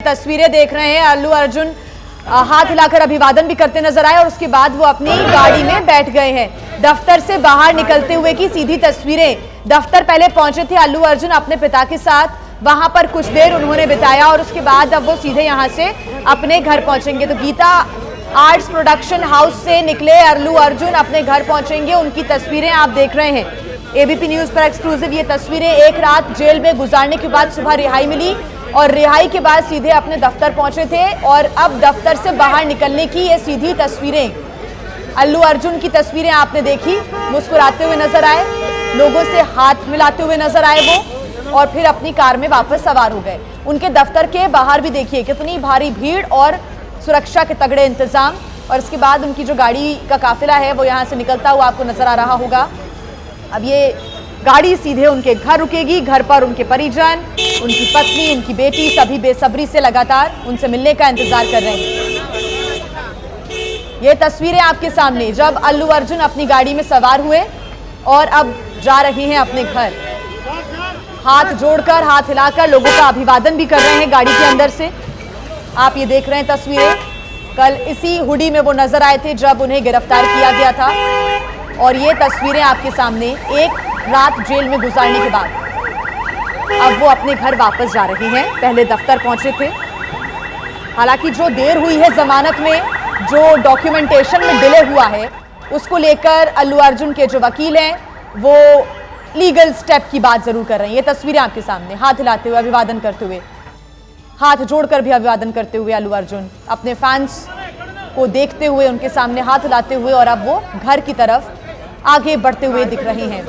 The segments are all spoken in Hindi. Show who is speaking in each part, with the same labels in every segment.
Speaker 1: तस्वीरें देख रहे हैं। अल्लू अर्जुन हाथ हिलाकर अभिवादन भी करते नजर आए और उसके बाद वो अपनी गाड़ी में बैठ गए हैं। दफ्तर से बाहर निकलते हुए की सीधी तस्वीरें। दफ्तर पहले पहुंचे थे अल्लू अर्जुन अपने पिता के साथ, वहां पर कुछ देर उन्होंने बिताया और उसके बाद अब वो सीधे यहां से अपने घर पहुंचेंगे। तो गीता आर्ट्स प्रोडक्शन हाउस से निकले अल्लू अर्जुन अपने घर पहुंचेंगे। उनकी तस्वीरें आप देख रहे हैं। एबीपी न्यूज पर एक्सक्लूसिव ये तस्वीरें। एक रात जेल में गुजारने के बाद सुबह रिहाई मिली और रिहाई के बाद सीधे अपने दफ्तर पहुंचे थे और अब दफ्तर से बाहर निकलने की ये सीधी तस्वीरें। अल्लू अर्जुन की तस्वीरें आपने देखी, मुस्कुराते हुए नजर आए, लोगों से हाथ मिलाते हुए नजर आए वो, और फिर अपनी कार में वापस सवार हो गए। उनके दफ्तर के बाहर भी देखिए कितनी भारी भीड़ और सुरक्षा के तगड़े इंतजाम। और इसके बाद उनकी जो गाड़ी का काफिला है वो यहाँ से निकलता हुआ आपको नजर आ रहा होगा। अब ये गाड़ी सीधे उनके घर रुकेगी। घर पर उनके परिजन, उनकी पत्नी, उनकी बेटी सभी बेसब्री से लगातार उनसे मिलने का इंतजार कर रहे हैं। ये तस्वीरें आपके सामने जब अल्लू अर्जुन अपनी गाड़ी में सवार हुए और अब जा रहे हैं अपने घर। हाथ जोड़कर, हाथ हिलाकर लोगों का अभिवादन भी कर रहे हैं गाड़ी के अंदर से। आप ये देख रहे हैं तस्वीरें। कल इसी हुडी में वो नजर आए थे जब उन्हें गिरफ्तार किया गया था। और ये तस्वीरें आपके सामने एक रात जेल में गुजारने के बाद अब वो अपने घर वापस जा रहे हैं। पहले दफ्तर पहुंचे थे। हालांकि जो देर हुई है जमानत में, जो डॉक्यूमेंटेशन में डिले हुआ है, उसको लेकर अल्लू अर्जुन के जो वकील हैं वो लीगल स्टेप की बात जरूर कर रहे हैं। ये तस्वीरें आपके सामने, हाथ हिलाते हुए, अभिवादन करते हुए, हाथ जोड़कर भी अभिवादन करते हुए अल्लू अर्जुन अपने फैंस को देखते हुए, उनके सामने हाथ हिलाते हुए, और अब वो घर की तरफ आगे बढ़ते हुए दिख रहे हैं।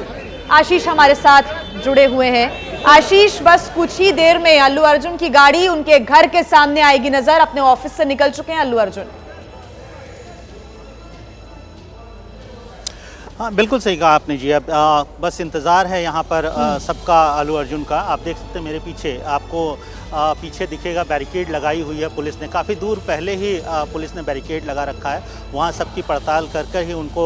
Speaker 1: आशीष हमारे साथ जुड़े हुए हैं। आशीष, बस कुछ ही देर में अल्लू अर्जुन की गाड़ी उनके घर के सामने आएगी नजर। अपने ऑफिस से निकल चुके हैं अल्लू अर्जुन।
Speaker 2: हाँ, बिल्कुल सही कहा आपने जी। अब बस इंतज़ार है यहाँ पर सबका अल्लू अर्जुन का। आप देख सकते हैं मेरे पीछे, आपको पीछे दिखेगा बैरिकेड लगाई हुई है पुलिस ने। काफ़ी दूर पहले ही पुलिस ने बैरिकेड लगा रखा है। वहाँ सबकी पड़ताल कर ही उनको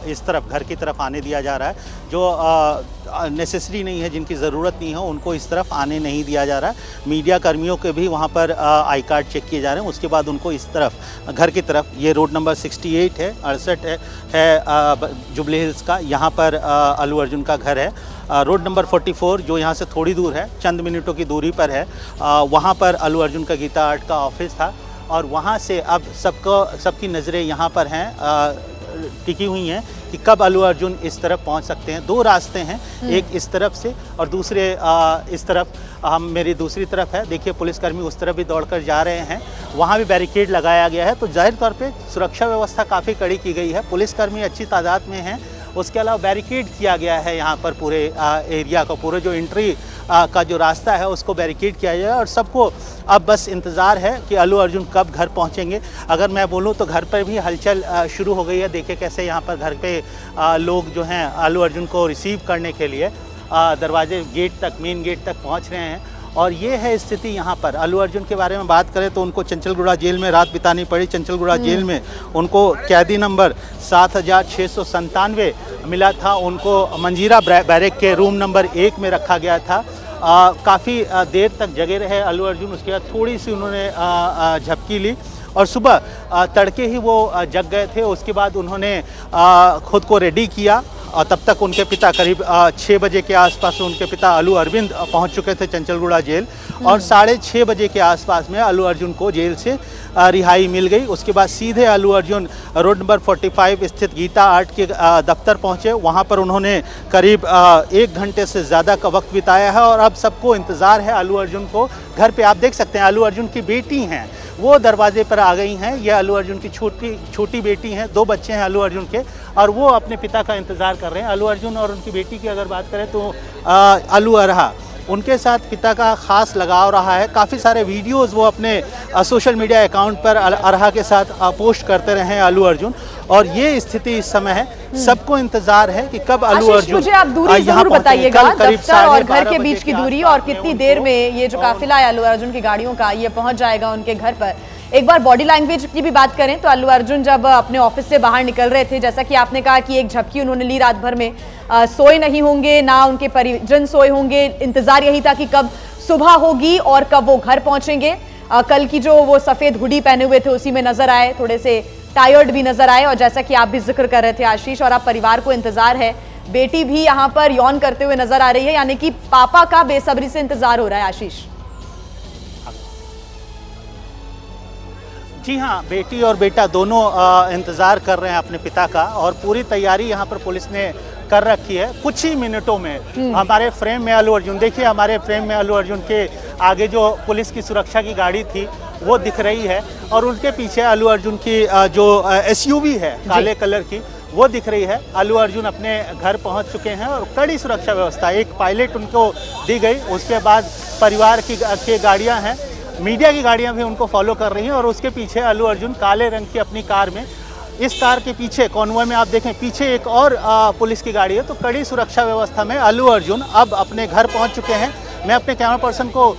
Speaker 2: इस तरफ, घर की तरफ आने दिया जा रहा है। जो नेसेसरी नहीं है, जिनकी ज़रूरत नहीं है, उनको इस तरफ आने नहीं दिया जा रहा है। मीडिया कर्मियों के भी वहाँ पर आई कार्ड चेक किए जा रहे हैं। उसके बाद उनको इस तरफ, घर की तरफ, ये रोड नंबर 68 है, 68 है जुबली हिल्स का, यहाँ पर अल्लू अर्जुन का घर है। रोड नंबर 44 जो यहाँ से थोड़ी दूर है, चंद मिनटों की दूरी पर है, वहाँ पर अल्लू अर्जुन का गीता आर्ट का ऑफिस था। और वहाँ से अब सबकी नज़रें यहाँ पर हैं, टिकी हुई हैं कि कब अल्लू अर्जुन इस तरफ पहुंच सकते हैं। दो रास्ते हैं, एक इस तरफ से और दूसरे इस तरफ। हम मेरी दूसरी तरफ है, देखिए पुलिसकर्मी उस तरफ भी दौड़कर जा रहे हैं। वहाँ भी बैरिकेड लगाया गया है। तो जाहिर तौर पे सुरक्षा व्यवस्था काफ़ी कड़ी की गई है। पुलिसकर्मी अच्छी तादाद में हैं। उसके अलावा बैरिकेड किया गया है यहाँ पर पूरे एरिया को, पूरे जो एंट्री का जो रास्ता है उसको बैरिकेड किया गया है। और सबको अब बस इंतज़ार है कि अल्लू अर्जुन कब घर पहुँचेंगे। अगर मैं बोलूँ तो घर पर भी हलचल शुरू हो गई है। देखिए कैसे यहाँ पर घर पे लोग जो हैं अल्लू अर्जुन को रिसीव करने के लिए दरवाजे, गेट तक, मेन गेट तक पहुँच रहे हैं। और ये है स्थिति यहाँ पर। अल्लू अर्जुन के बारे में बात करें तो उनको चंचलगुड़ा जेल में रात बितानी पड़ी। चंचलगुड़ा जेल में उनको कैदी नंबर 7697 मिला था। उनको मंजीरा बैरक के रूम नंबर 1 में रखा गया था। काफ़ी देर तक जगे रहे अल्लू अर्जुन। उसके बाद थोड़ी सी उन्होंने झपकी ली और सुबह तड़के ही वो जग गए थे। उसके बाद उन्होंने खुद को रेडी किया और तब तक उनके पिता करीब 6 बजे के आसपास उनके पिता अल्लू अरविंद पहुंच चुके थे चंचलगुड़ा जेल। और 6:30 बजे के आसपास में अल्लू अर्जुन को जेल से रिहाई मिल गई। उसके बाद सीधे अल्लू अर्जुन रोड नंबर 45 स्थित गीता आर्ट के दफ्तर पहुंचे। वहां पर उन्होंने करीब 1 घंटे से ज़्यादा का वक्त बिताया है। और अब सबको इंतज़ार है अल्लू अर्जुन को घर पे। आप देख सकते हैं अल्लू अर्जुन की बेटी हैं, वो दरवाजे पर आ गई हैं। ये अल्लू अर्जुन की छोटी बेटी हैं, 2 बच्चे हैं अल्लू अर्जुन के, और वो अपने पिता का इंतज़ार कर रहे हैं। अल्लू अर्जुन और उनकी बेटी की अगर बात करें तो अल्लू अरहा, उनके साथ पिता का ख़ास लगाव रहा है। काफ़ी सारे वीडियोस वो अपने सोशल मीडिया अकाउंट पर अरहा के साथ पोस्ट करते रहे हैं अल्लू अर्जुन। और ये स्थिति इस समय है। सबको इंतजार है कि कब अल्लू अर्जुन,
Speaker 1: मुझे आप दूरी जरूर बताइएगा, दफ्तर और घर के बीच की दूरी, और कितनी देर में ये जो काफिला है अल्लू अर्जुन की गाड़ियों का, ये पहुंच जाएगा उनके घर पर। एक बार बॉडी लैंग्वेज की भी बात करें तो अल्लू अर्जुन जब अपने ऑफिस से बाहर निकल रहे थे, जैसा कि आपने कहा कि एक झपकी उन्होंने ली रात भर में, सोए नहीं होंगे, ना उनके परिजन सोए होंगे। इंतजार यही था कि कब सुबह होगी और कब वो घर पहुंचेंगे। कल की जो वो सफेद हुडी पहने हुए थे उसी में नजर आए, थोड़े से टायर्ड भी नजर आए। और जैसा कि आप भी जिक्र कर रहे थे आशीष, और आप परिवार को इंतजार है, बेटी भी यहाँ पर यौन करते हुए नजर आ रही है, यानी कि पापा का बेसब्री से इंतजार हो रहा है आशीष।
Speaker 2: जी हाँ, बेटी और बेटा दोनों इंतज़ार कर रहे हैं अपने पिता का, और पूरी तैयारी यहाँ पर पुलिस ने कर रखी है। कुछ ही मिनटों में हमारे फ्रेम में अल्लू अर्जुन, देखिए हमारे फ्रेम में अल्लू अर्जुन के आगे जो पुलिस की सुरक्षा की गाड़ी थी वो दिख रही है, और उनके पीछे अल्लू अर्जुन की जो SUV है काले कलर की वो दिख रही है। अल्लू अर्जुन अपने घर पहुंच चुके हैं और कड़ी सुरक्षा व्यवस्था, एक पायलट उनको दी गई, उसके बाद परिवार की गाड़ियां हैं, मीडिया की गाड़ियां भी उनको फॉलो कर रही हैं, और उसके पीछे अल्लू अर्जुन काले रंग की अपनी कार में, इस कार के पीछे कॉन्वॉय में आप देखें पीछे एक और पुलिस की गाड़ी है। तो कड़ी सुरक्षा व्यवस्था में अल्लू अर्जुन अब अपने घर पहुंच चुके हैं। मैं अपने कैमरा पर्सन को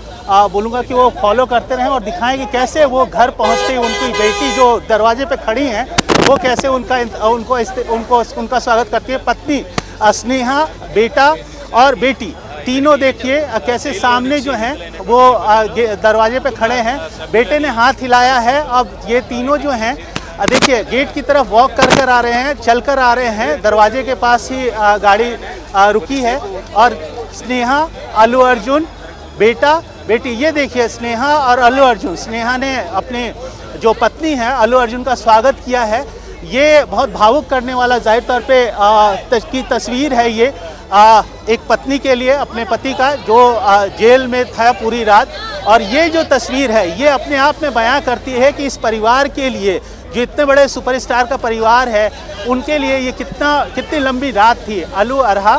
Speaker 2: बोलूँगा कि वो फॉलो करते रहें और दिखाएं कि कैसे वो घर पहुंचते ही उनकी बेटी जो दरवाजे पे खड़ी हैं वो कैसे उनका स्वागत करती है। पत्नी स्नेहा, बेटा और बेटी तीनों देखिए कैसे सामने जो हैं वो दरवाजे पे खड़े हैं। बेटे ने हाथ हिलाया है। अब ये तीनों जो हैं देखिए गेट की तरफ वॉक कर आ रहे हैं, चल कर आ रहे हैं। दरवाजे के पास ही गाड़ी रुकी है, और स्नेहा, अल्लू अर्जुन, बेटा, बेटी, ये देखिए स्नेहा और अल्लू अर्जुन। स्नेहा ने अपने जो पत्नी है अल्लू अर्जुन का स्वागत किया है। ये बहुत भावुक करने वाला जाहिर तौर पे की तस्वीर है ये एक पत्नी के लिए अपने पति का जो जेल में था पूरी रात। और ये जो तस्वीर है ये अपने आप में बयां करती है कि इस परिवार के लिए, जो इतने बड़े सुपरस्टार का परिवार है, उनके लिए ये कितनी लंबी रात थी। अल्लू अरहा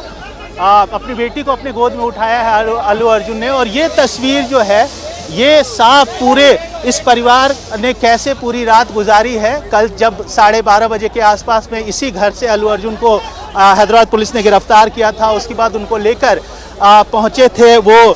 Speaker 2: अपनी बेटी को अपनी गोद में उठाया है अल्लू अर्जुन ने, और ये तस्वीर जो है ये साफ पूरे इस परिवार ने कैसे पूरी रात गुजारी है। कल जब 12:30 बजे के आसपास में इसी घर से अल्लू अर्जुन को हैदराबाद पुलिस ने गिरफ्तार किया था, उसके बाद उनको लेकर पहुंचे थे वो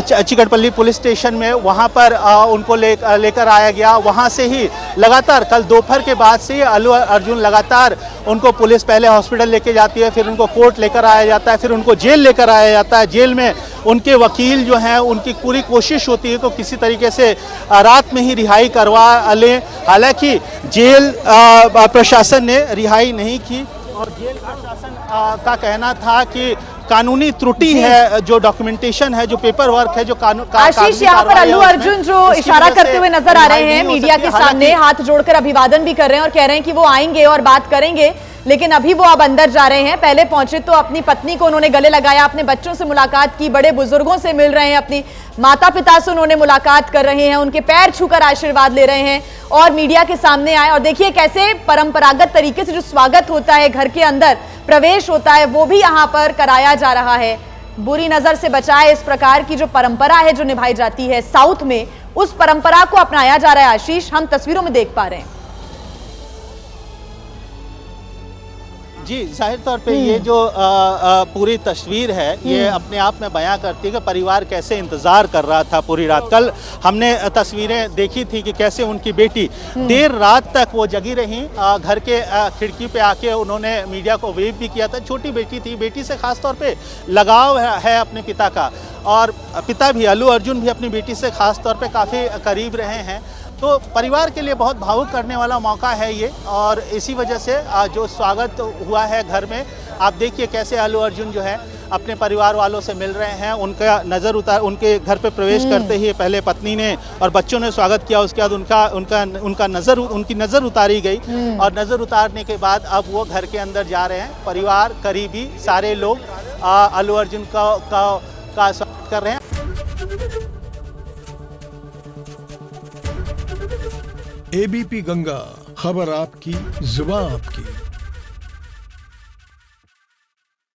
Speaker 2: चिकटपल्ली पुलिस स्टेशन में, वहां पर उनको लेकर आया गया। वहां से ही लगातार कल दोपहर के बाद से अल्लू अर्जुन लगातार उनको पुलिस पहले हॉस्पिटल लेके जाती है, फिर उनको कोर्ट लेकर आया जाता है, फिर उनको जेल लेकर आया जाता है। जेल में उनके वकील जो हैं उनकी पूरी कोशिश होती है कि किसी तरीके से रात में ही रिहाई करवा लें। हालांकि जेल प्रशासन ने रिहाई नहीं की, और जेल प्रशासन का कहना था कि कानूनी त्रुटि है, जो डॉक्यूमेंटेशन है, जो पेपर वर्क है, जो
Speaker 1: आशीष, यहाँ पर अल्लू अर्जुन जो इशारा करते हुए नजर आ रहे हैं मीडिया के सामने, हाथ जोड़कर अभिवादन भी कर रहे हैं और कह रहे हैं कि वो आएंगे और बात करेंगे, लेकिन अभी वो अब अंदर जा रहे हैं। पहले पहुंचे तो अपनी पत्नी को उन्होंने गले लगाया, अपने बच्चों से मुलाकात की, बड़े बुजुर्गों से मिल रहे हैं, अपनी माता पिता से उन्होंने मुलाकात कर रहे हैं, उनके पैर छूकर आशीर्वाद ले रहे हैं, और मीडिया के सामने आए। और देखिए कैसे परंपरागत तरीके से जो स्वागत होता है, घर के अंदर प्रवेश होता है, वो भी यहाँ पर कराया जा रहा है। बुरी नजर से बचाए, इस प्रकार की जो परंपरा है जो निभाई जाती है साउथ में, उस परंपरा को अपनाया जा रहा है आशीष, हम तस्वीरों में देख पा रहे हैं।
Speaker 2: जी, जाहिर तौर पे ये जो पूरी तस्वीर है ये अपने आप में बयां करती है कि परिवार कैसे इंतज़ार कर रहा था पूरी रात। कल हमने तस्वीरें देखी थी कि कैसे उनकी बेटी देर रात तक वो जगी रही, घर के खिड़की पे आके उन्होंने मीडिया को वेव भी किया था। छोटी बेटी थी, बेटी से ख़ास तौर पे लगाव है अपने पिता का, और पिता भी अल्लू अर्जुन भी अपनी बेटी से ख़ास तौर पे काफ़ी करीब रहे हैं। तो परिवार के लिए बहुत भावुक करने वाला मौका है ये, और इसी वजह से जो स्वागत हुआ है घर में, आप देखिए कैसे अल्लू अर्जुन जो है अपने परिवार वालों से मिल रहे हैं। उनके घर पे प्रवेश करते ही पहले पत्नी ने और बच्चों ने स्वागत किया, उसके बाद उनकी नज़र उतारी गई, और नज़र उतारने के बाद अब वो घर के अंदर जा रहे हैं। परिवार, करीबी, सारे लोग अल्लू अर्जुन का स्वागत कर रहे हैं।
Speaker 3: एबीपी गंगा, खबर आपकी, जुबान आपकी।